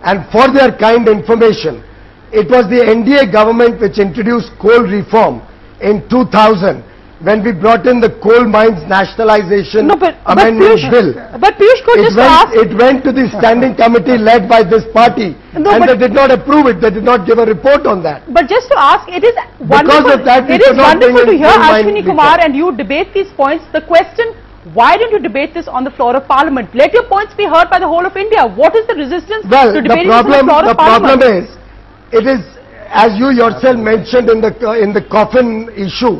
And for their kind information, it was the NDA government which introduced coal reform in 2000 when we brought in the coal mines nationalization amendment bill. But Piyush could just ask... It went to the standing committee led by this party, and they did not approve it. They did not give a report on that. But just to ask, it is wonderful, to hear Ashwini Kumar and you debate these points. The question, why don't you debate this on the floor of Parliament? Let your points be heard by the whole of India. What is the resistance to debating this on the floor of Parliament? The problem is, it is, as you yourself mentioned in the coffin issue,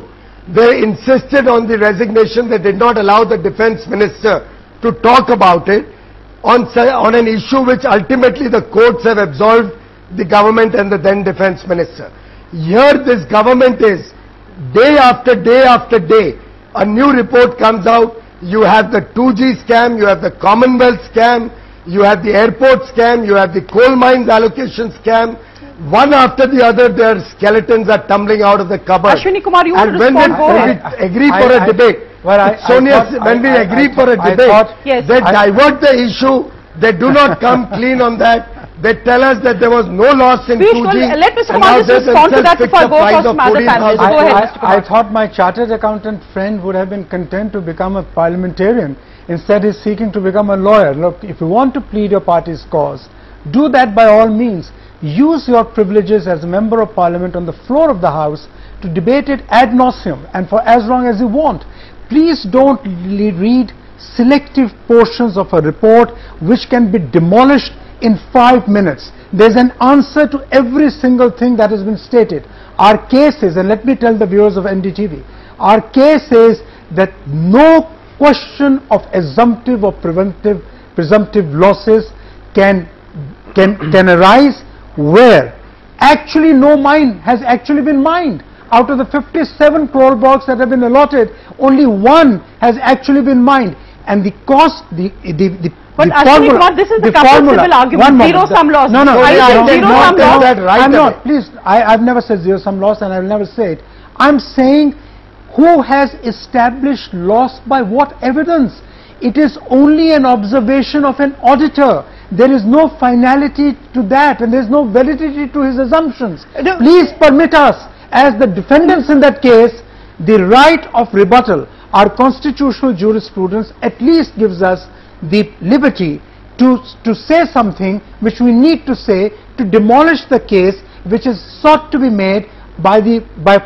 they insisted on the resignation. They did not allow the defense minister to talk about it on an issue which ultimately the courts have absolved the government and the then defense minister. Here this government is, day after day after day, a new report comes out. You have the 2G scam, you have the Commonwealth scam, you have the airport scam, you have the coal mines allocation scam. One after the other, their skeletons are tumbling out of the cupboard. Ashwini Kumar, you want to respond? When we agree for a debate, Sonia, when we agree for a debate, they divert the issue. They do not come clean on that. They tell us that there was no loss in 2G. Let Mr. Kumar just respond to that before I go for some other panelists. Go ahead, Mr. Kumar. I thought my chartered accountant friend would have been content to become a parliamentarian. Instead, he's seeking to become a lawyer. Look, if you want to plead your party's cause, do that by all means. Use your privileges as a member of parliament on the floor of the house to debate it ad nauseum and for as long as you want. Please don't read selective portions of a report which can be demolished in 5 minutes. There's an answer to every single thing that has been stated. Our case is, and let me tell the viewers of NDTV, our case is that no question of assumptive or presumptive losses can arise where actually no mine has actually been mined. Out of the 57 crore blocks that have been allotted, only one has actually been mined. And the cost, but Ashwini Kumar, this is the civil argument, zero-sum loss. No, zero-sum loss. I'm not, please, I've never said zero-sum loss and I will never say it. I'm saying who has established loss by what evidence? It is only an observation of an auditor. There is no finality to that and there is no validity to his assumptions. Please permit us, as the defendants in that case, the right of rebuttal. Our constitutional jurisprudence at least gives us the liberty to say something which we need to say to demolish the case which is sought to be made by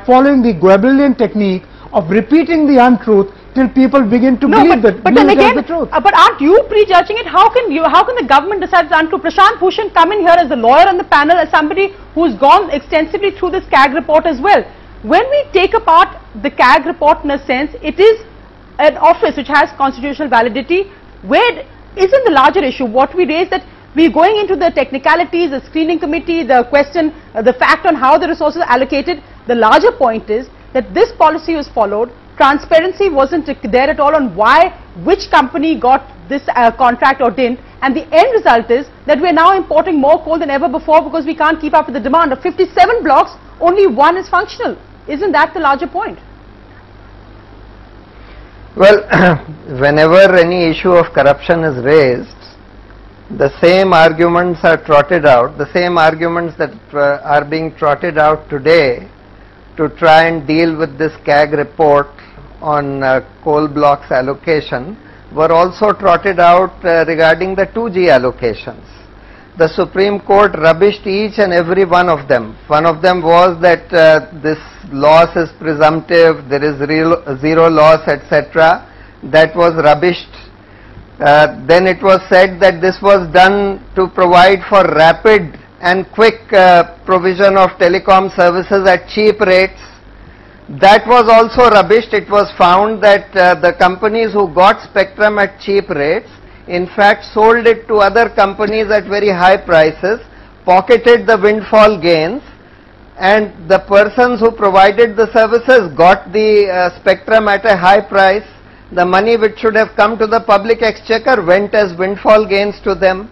following the Goebbelian technique of repeating the untruth till people begin to believe that but then again, the truth. But aren't you prejudging it? How can the government decide it's untrue? Prashant Bhushan come in here as a lawyer on the panel, as somebody who's gone extensively through this CAG report as well. When we take apart the CAG report, in a sense, it is an office which has constitutional validity. Where isn't the larger issue? What we raised, that we're going into the technicalities, the screening committee, the question, the fact on how the resources are allocated. The larger point is that this policy was followed. Transparency wasn't there at all on which company got this contract or didn't, and the end result is that we're now importing more coal than ever before because we can't keep up with the demand. Of 57 blocks, only one is functional. Isn't that the larger point? Well, whenever any issue of corruption is raised, the same arguments are trotted out, the same arguments that are being trotted out today to try and deal with this CAG report on coal blocks allocation were also trotted out regarding the 2G allocations. The Supreme Court rubbished each and every one of them. One of them was that this loss is presumptive, there is zero loss, etc. That was rubbished. Then it was said that this was done to provide for rapid and quick provision of telecom services at cheap rates. That was also rubbished. It was found that the companies who got spectrum at cheap rates in fact sold it to other companies at very high prices, pocketed the windfall gains, and the persons who provided the services got the spectrum at a high price. The money which should have come to the public exchequer went as windfall gains to them.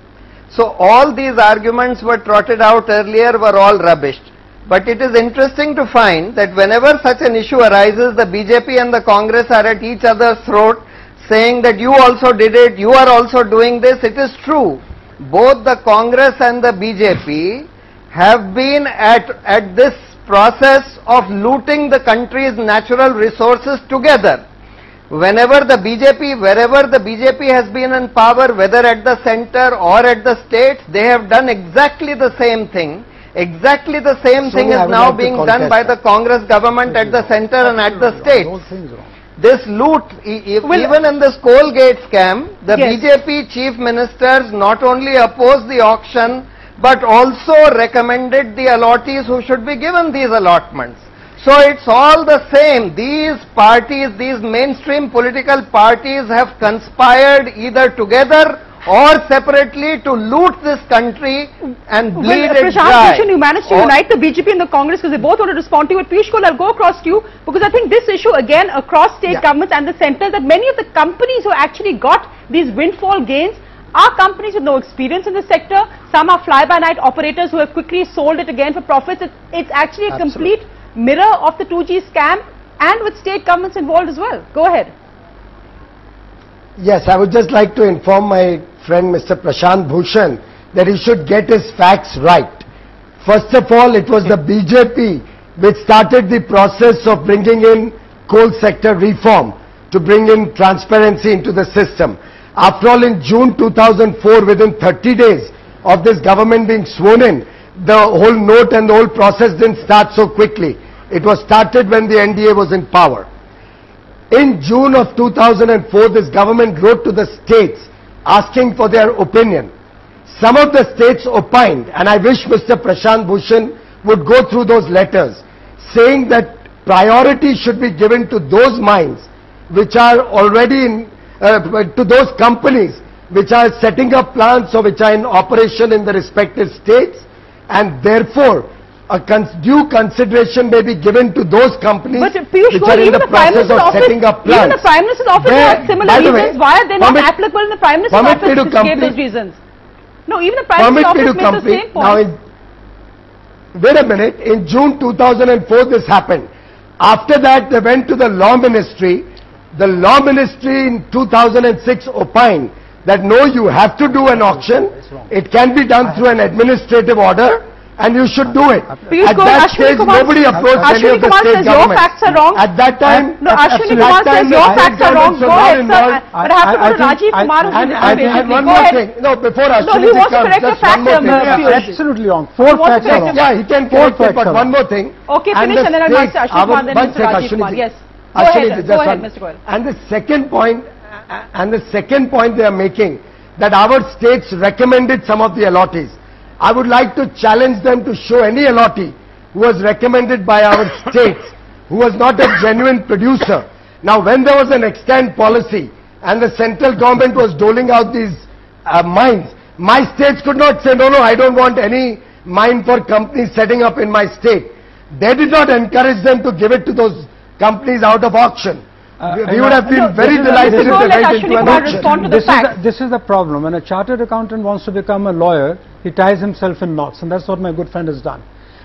So all these arguments were trotted out earlier, were all rubbished. But it is interesting to find that whenever such an issue arises, the BJP and the Congress are at each other's throat saying that you also did it, you are also doing this. It is true both the Congress and the BJP have been at this process of looting the country's natural resources together. Wherever the BJP has been in power, whether at the center or at the states, they have done exactly the same thing. Exactly the same thing is now being done by the Congress government at the center and at the states. This loot, even in this Colgate scam, the BJP chief ministers not only opposed the auction, but also recommended the allottees who should be given these allotments. So it's all the same. These parties, these mainstream political parties have conspired either together or separately to loot this country and bleed it Prashant dry. Bhushan, you managed to unite the BJP and the Congress because they both want to respond to you. But Piyush Goyal, I'll go across to you because I think this issue again across state governments and the centre, that many of the companies who actually got these windfall gains are companies with no experience in the sector. Some are fly-by-night operators who have quickly sold it again for profits. It's actually a complete mirror of the 2G scam, and with state governments involved as well. Go ahead. Yes, I would just like to inform my friend Mr. Prashant Bhushan that he should get his facts right. First of all, it was the BJP which started the process of bringing in coal sector reform to bring in transparency into the system. After all, in June 2004, within 30 days of this government being sworn in, the whole note and the whole process didn't start so quickly. It was started when the NDA was in power. In June of 2004, this government wrote to the states asking for their opinion. Some of the states opined, and I wish Mr. Prashant Bhushan would go through those letters, saying that priority should be given to those mines which are already in, to those companies which are setting up plants or which are in operation in the respective states, and therefore a due consideration may be given to those companies which are in the process of setting up plants. Even the Prime Minister's office had similar reasons. Why are they not applicable in the Prime Minister's office which gave those reasons? No, even the Prime Minister's office made the same point. Now, wait a minute. In June 2004, this happened. After that, they went to the Law Ministry. The Law Ministry in 2006 opined that no, you have to do an auction. It can be done through an administrative order, and you should do it. At that stage, nobody approached any of the state governments. Your facts are wrong. At that time, no, Ashwini Kumar says your facts are wrong. Go ahead, sir. But I have to go to Rajiv Kumar. And one more thing. No, before Ashwini comes, just one more thing. Absolutely wrong. Four facts are wrong. Yeah, he can correct it, but one more thing. Okay, finish and then I'll ask Ashwini Kumar, then Mr. Rajiv Kumar. Yes. Go ahead, Mr. Goyal. And the second point they are making, that our states recommended some of the allottees. I would like to challenge them to show any allottee who was recommended by our states, who was not a genuine producer. Now, when there was an extant policy and the central government was doling out these mines, my states could not say, no, I don't want any mine for companies setting up in my state. They did not encourage them to give it to those companies out of auction. We would have been very delighted if they went into an auction. This is the problem. When a chartered accountant wants to become a lawyer, he ties himself in knots, and that's what my good friend has done.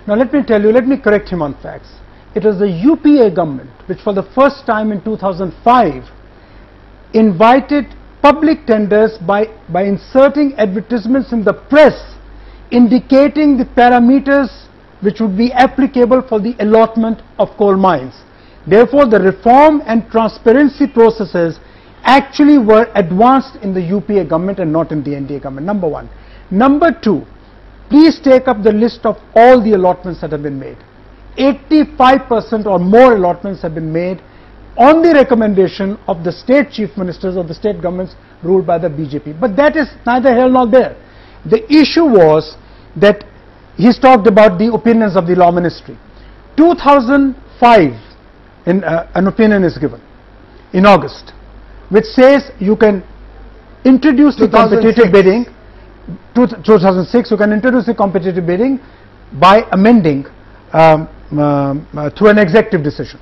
Now let me tell you, let me correct him on facts. It was the UPA government which for the first time in 2005 invited public tenders by inserting advertisements in the press indicating the parameters which would be applicable for the allotment of coal mines. Therefore, the reform and transparency processes actually were advanced in the UPA government and not in the NDA government, number one. Number two, please take up the list of all the allotments that have been made. 85% or more allotments have been made on the recommendation of the state chief ministers of the state governments ruled by the BJP. But that is neither here nor there. The issue was that he's talked about the opinions of the Law Ministry. 2005, an opinion is given in August, which says you can introduce the competitive bidding. 2006, you can introduce the competitive bidding by amending through an executive decision.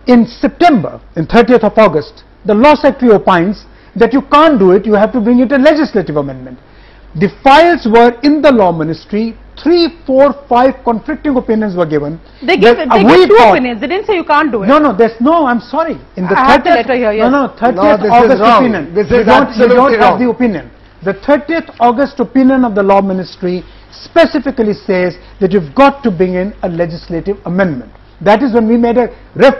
In September, in 30th of August, the law secretary opines that you can't do it, you have to bring it a legislative amendment. The files were in the Law Ministry. 3, 4, 5 conflicting opinions were given. They give two opinions. They didn't say you can't do it. No, there's no. I'm sorry. In the I have the letter here. Yes. No, 30th August opinion. This is you don't have the opinion. The 30th August opinion of the Law Ministry specifically says that you've got to bring in a legislative amendment. That is when we made a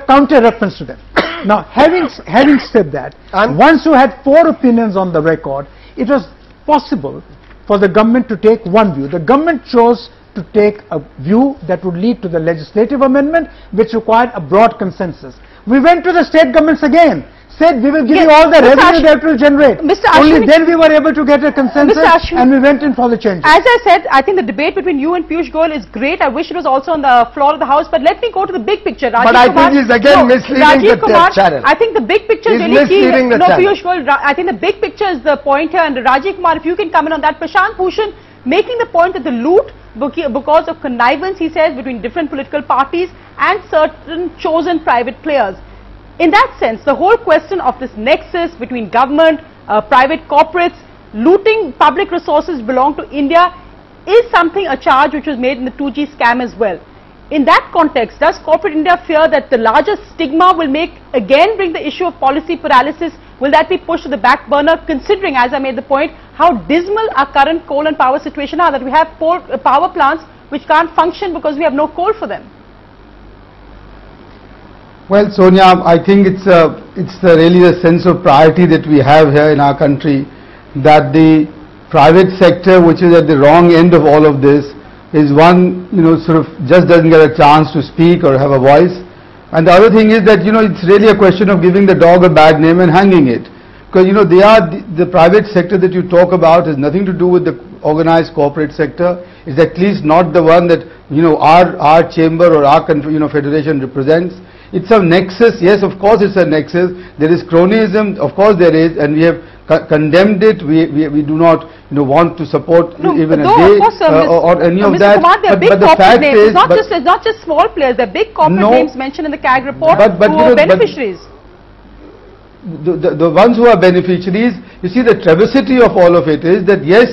counter reference to them. Now, having said that, once you had 4 opinions on the record, it was possible for the government to take one view. The government chose to take a view that would lead to the legislative amendment, which required a broad consensus. We went to the state governments again, said we will give you all the revenue that will generate. Only then we were able to get a consensus and we went in for the changes. As I said, I think the debate between you and Piyush Goyal is great. I wish it was also on the floor of the House, but let me go to the big picture. But I think he's again misleading the channel. I think the big picture is really key. No, Piyush Goyal, I think the big picture is the point here, and Rajiv Kumar, if you can come in on that. Prashant Bhushan making the point that the loot, because of connivance, he says, between different political parties and certain chosen private players. In that sense, the whole question of this nexus between government, private corporates, looting public resources belong to India is something, a charge which was made in the 2G scam as well. In that context, does corporate India fear that the larger stigma will bring the issue of policy paralysis? Will that be pushed to the back burner, considering, as I made the point, how dismal our current coal and power situation are, that we have power plants which can't function because we have no coal for them? Well, Sonia, I think it's really the sense of priority that we have here in our country, that the private sector, which is at the wrong end of all of this, is one, sort of just doesn't get a chance to speak or have a voice. And the other thing is that, it's really a question of giving the dog a bad name and hanging it. Because, the private sector that you talk about has nothing to do with the organized corporate sector. It's at least not the one that, our chamber or our, federation represents. It's a nexus. Yes, of course it's a nexus. There is cronyism, of course there is, and we have condemned it. We do not want to support even a day or any of that. Kumar, but the fact is, it's not just small players. There are big corporate names mentioned in the CAG report who are beneficiaries. The ones who are beneficiaries, you see, the travesty of all of it is that yes,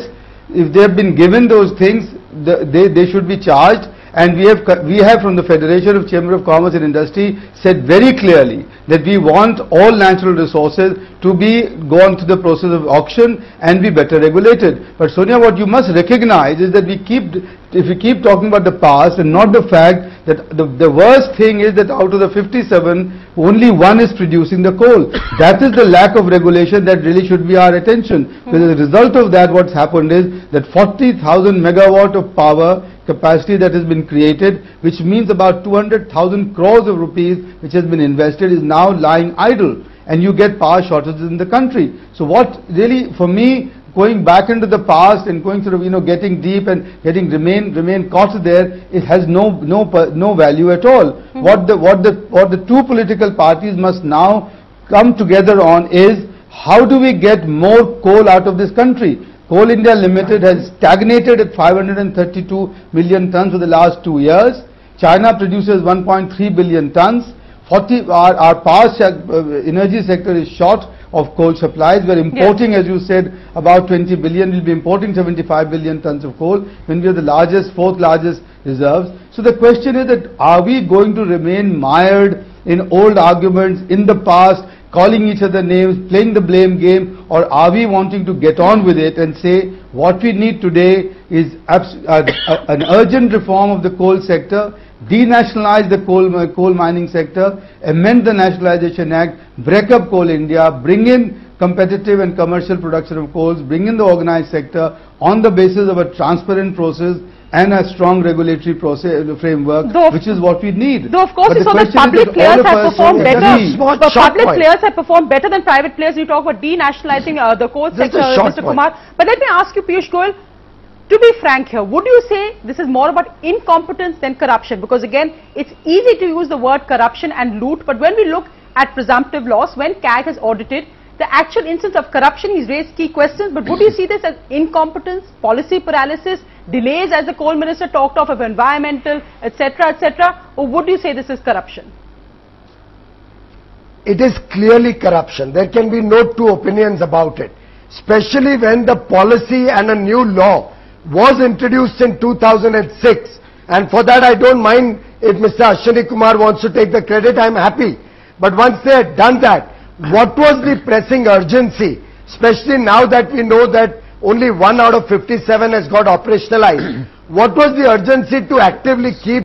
if they have been given those things, they should be charged. And we have from the Federation of Chamber of Commerce and Industry said very clearly that we want all natural resources to go on to the process of auction and be better regulated. But Sonia, what you must recognize is that if we keep talking about the past and not the fact that the worst thing is that out of the 57, only one is producing the coal. That is the lack of regulation that really should be our attention. Because as a result of that, what's happened is that 40,000 megawatt of power capacity that has been created, which means about 200,000 crores of rupees which has been invested, is now lying idle, and you get power shortages in the country. So what really, for me, going back into the past and going sort of getting deep and remain caught there, it has no value at all. What the two political parties must now come together on is, how do we get more coal out of this country? Coal India Limited has stagnated at 532 million tons for the last 2 years. China produces 1.3 billion tons. Our power energy sector is short of coal supplies. We are importing, as you said, about 20 billion. We'll be importing 75 billion tons of coal when we are the fourth largest reserves. So the question is that, are we going to remain mired in old arguments in the past, calling each other names, playing the blame game, or are we wanting to get on with it and say what we need today is an urgent reform of the coal sector, denationalize the coal mining sector, amend the Nationalization Act, break up Coal India, bring in competitive and commercial production of coals, bring in the organized sector on the basis of a transparent process and a strong regulatory framework, which is what we need. Though of course it's so that public players have performed better. But public players have performed better than private players. You talk about denationalizing the coal sector, Mr. Kumar. But let me ask you, Piyush Goyal, to be frank here, would you say this is more about incompetence than corruption? Because again, it's easy to use the word corruption and loot, but when we look at presumptive loss, when CAG has audited the actual instance of corruption, he's raised key questions, but would you see this as incompetence, policy paralysis, delays as the coal minister talked of environmental, etc., or would you say this is corruption? It is clearly corruption. There can be no two opinions about it, especially when the policy and a new law was introduced in 2006, and for that I don't mind if Mr. Ashwini Kumar wants to take the credit, I'm happy. But once they had done that, what was the pressing urgency, especially now that we know that only 1 out of 57 has got operationalized. What was the urgency to actively keep